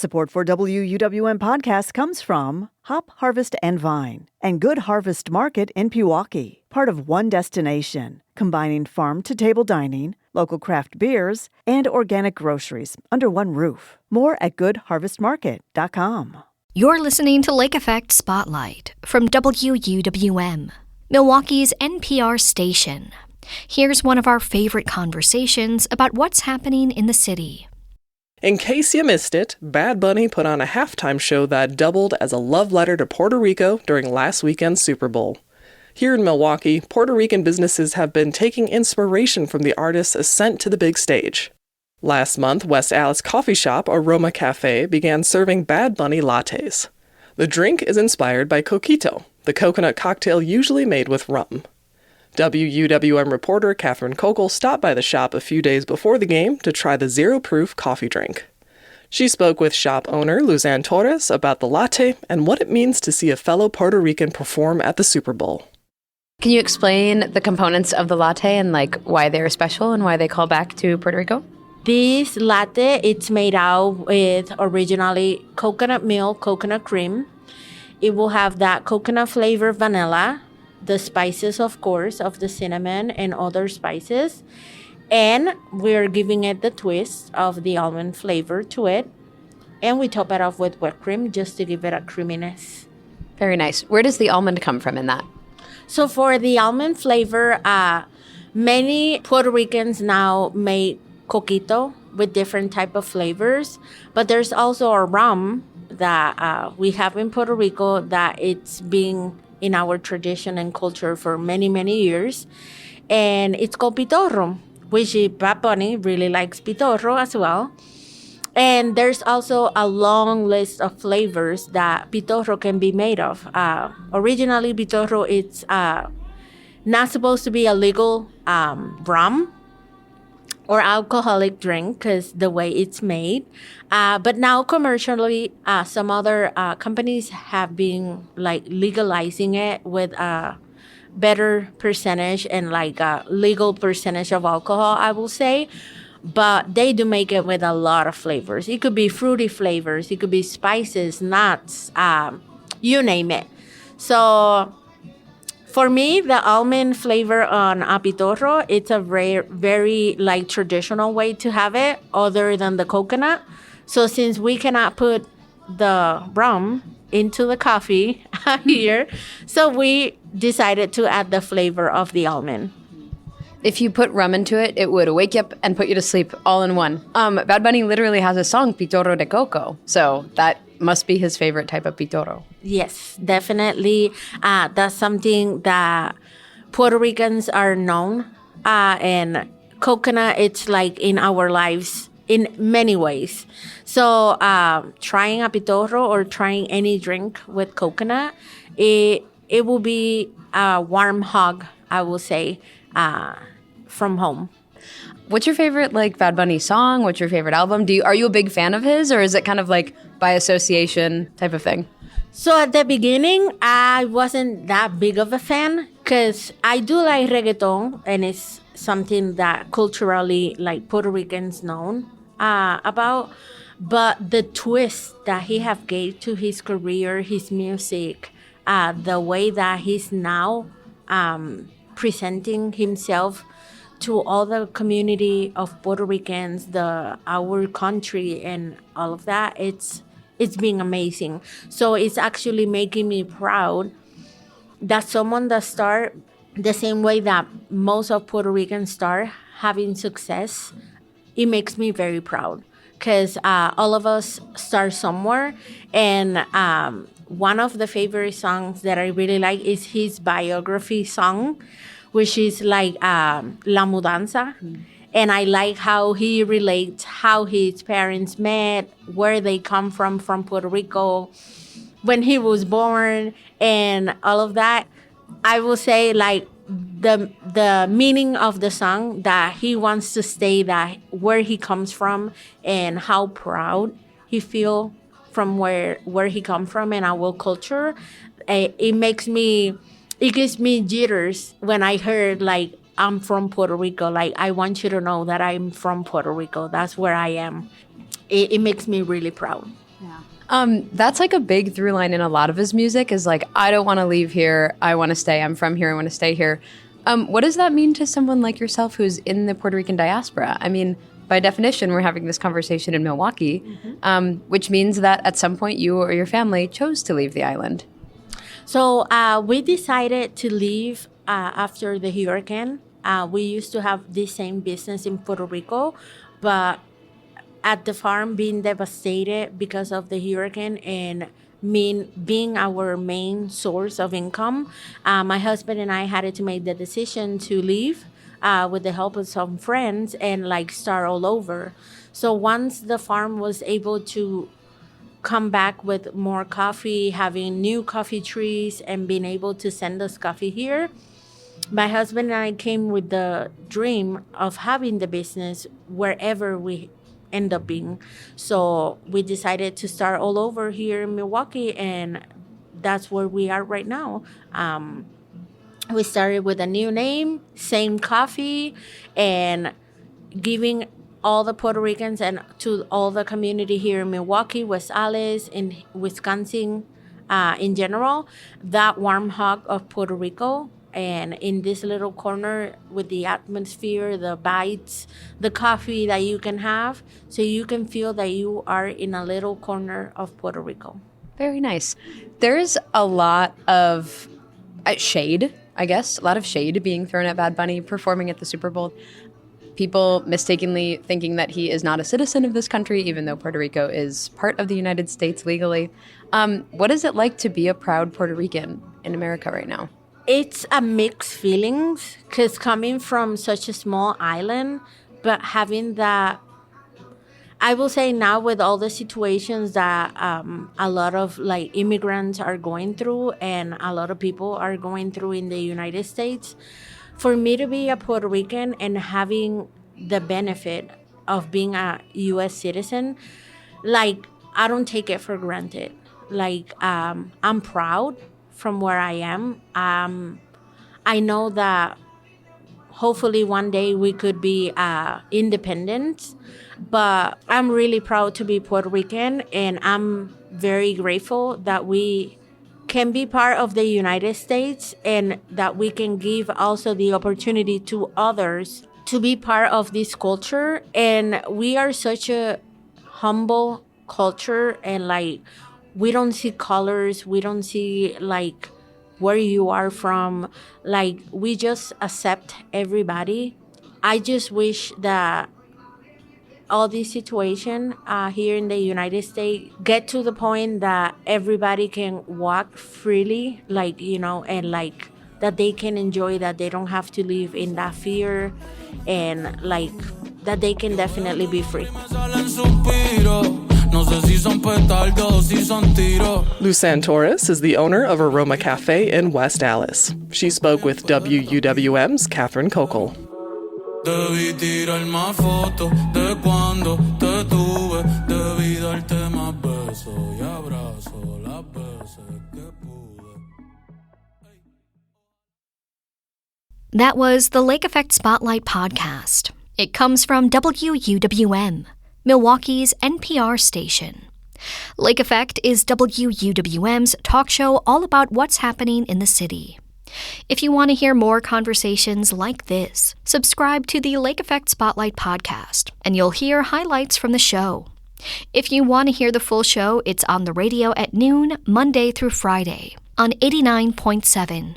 Support for WUWM podcast comes from Hop Harvest and Vine and Good Harvest Market in Milwaukee, part of One Destination, combining farm-to-table dining, local craft beers, and organic groceries under one roof. More at goodharvestmarket.com. You're listening to Lake Effect Spotlight from WUWM, Milwaukee's NPR station. Here's one of our favorite conversations about what's happening in the city. In case you missed it, Bad Bunny put on a halftime show that doubled as a love letter to Puerto Rico during last weekend's Super Bowl. Here in Milwaukee, Puerto Rican businesses have been taking inspiration from the artist's ascent to the big stage. Last month, West Allis coffee shop Aroma Cafe began serving Bad Bunny lattes. The drink is inspired by coquito, the coconut cocktail usually made with rum. WUWM reporter Katherine Kokal stopped by the shop a few days before the game to try the zero-proof coffee drink. She spoke with shop owner Luzanne Torres about the latte and what it means to see a fellow Puerto Rican perform at the Super Bowl. Can you explain the components of the latte and why they're special and why they call back to Puerto Rico? This latte, it's made out with originally coconut milk, coconut cream. It will have that coconut flavor vanilla, the spices, of course, of the cinnamon and other spices. And we're giving it the twist of the almond flavor to it. And we top it off with whipped cream just to give it a creaminess. Very nice. Where does the almond come from in that? So for the almond flavor, many Puerto Ricans now make coquito with different type of flavors. But there's also a rum that we have in Puerto Rico that it's being in our tradition and culture for many, many years. And it's called pitorro, which Bad Bunny really likes pitorro as well. And there's also a long list of flavors that pitorro can be made of. Originally, pitorro, it's not supposed to be a legal rum or alcoholic drink because the way it's made. But now commercially, some other companies have been legalizing it with a better percentage and a legal percentage of alcohol, I will say. But they do make it with a lot of flavors. It could be fruity flavors. It could be spices, nuts, you name it. So for me, the almond flavor on a pitorro, it's a very traditional way to have it other than the coconut. So since we cannot put the rum into the coffee here, so we decided to add the flavor of the almond. If you put rum into it, it would wake you up and put you to sleep all in one. Bad Bunny literally has a song, Pitorro de Coco. So that must be his favorite type of pitorro. Yes, definitely. That's something that Puerto Ricans are known. And coconut, it's in our lives in many ways. So trying a pitorro or trying any drink with coconut, it will be a warm hug, I will say, from home. What's your favorite Bad Bunny song? What's your favorite album? Are you a big fan of his, or is it kind of by association type of thing? So at the beginning, I wasn't that big of a fan because I do like reggaeton, and it's something that culturally Puerto Ricans known about. But the twist that he have gave to his career, his music, the way that he's now presenting himself to all the community of Puerto Ricans, our country, and all of that, it's been amazing. So it's actually making me proud that someone that start the same way that most of Puerto Ricans start having success. It makes me very proud because all of us start somewhere. And one of the favorite songs that I really like is his biography song, which is La Mudanza. And I like how he relates how his parents met, where they come from Puerto Rico, when he was born, and all of that. I will say the meaning of the song, that he wants to stay that where he comes from and how proud he feel from where he come from and our culture. It gives me jitters when I heard I'm from Puerto Rico. I want you to know that I'm from Puerto Rico. That's where I am. It makes me really proud. That's like a big through line in a lot of his music is like, I don't want to leave here. I want to stay. I'm from here. I want to stay here. What does that mean to someone like yourself who's in the Puerto Rican diaspora? I mean, by definition, we're having this conversation in Milwaukee, which means that at some point you or your family chose to leave the island. So we decided to leave after the hurricane. We used to have the same business in Puerto Rico, but at the farm being devastated because of the hurricane and being our main source of income, my husband and I had to make the decision to leave with the help of some friends and like start all over. So once the farm was able to come back with more coffee, having new coffee trees and being able to send us coffee here, my husband and I came with the dream of having the business wherever we end up being. So we decided to start all over here in Milwaukee, and that's where we are right now. We started with a new name, same coffee, and giving all the Puerto Ricans and to all the community here in Milwaukee, West Allis, in Wisconsin in general, that warm hug of Puerto Rico. And in this little corner with the atmosphere, the bites, the coffee that you can have, so you can feel that you are in a little corner of Puerto Rico. Very nice. There's a lot of shade, I guess, a lot of shade being thrown at Bad Bunny performing at the Super Bowl. People mistakenly thinking that he is not a citizen of this country, even though Puerto Rico is part of the United States legally. What is it like to be a proud Puerto Rican in America right now? It's a mixed feelings because coming from such a small island, but having that, I will say now with all the situations that a lot of like immigrants are going through and a lot of people are going through in the United States, for me to be a Puerto Rican and having the benefit of being a U.S. citizen, like I don't take it for granted. Like I'm proud from where I am. I know that hopefully one day we could be independent, but I'm really proud to be Puerto Rican, and I'm very grateful that we can be part of the United States and that we can give also the opportunity to others to be part of this culture. And we are such a humble culture, and like we don't see colors, we don't see like where you are from, like we just accept everybody. I just wish that all this situation here in the United States get to the point that everybody can walk freely, like, you know, and like that they can enjoy, that they don't have to live in that fear, and like that they can definitely be free. Lucan Torres is the owner of Aroma Cafe in West Allis. She spoke with WUWM's Katherine Kokal. Debí tirar más fotos de cuando te tuve. Debí darte más besos y abrazos las veces que pude. That was the Lake Effect Spotlight podcast. It comes from WUWM, Milwaukee's NPR station. Lake Effect is WUWM's talk show all about what's happening in the city. If you want to hear more conversations like this, subscribe to the Lake Effect Spotlight podcast, and you'll hear highlights from the show. If you want to hear the full show, it's on the radio at noon, Monday through Friday, on 89.7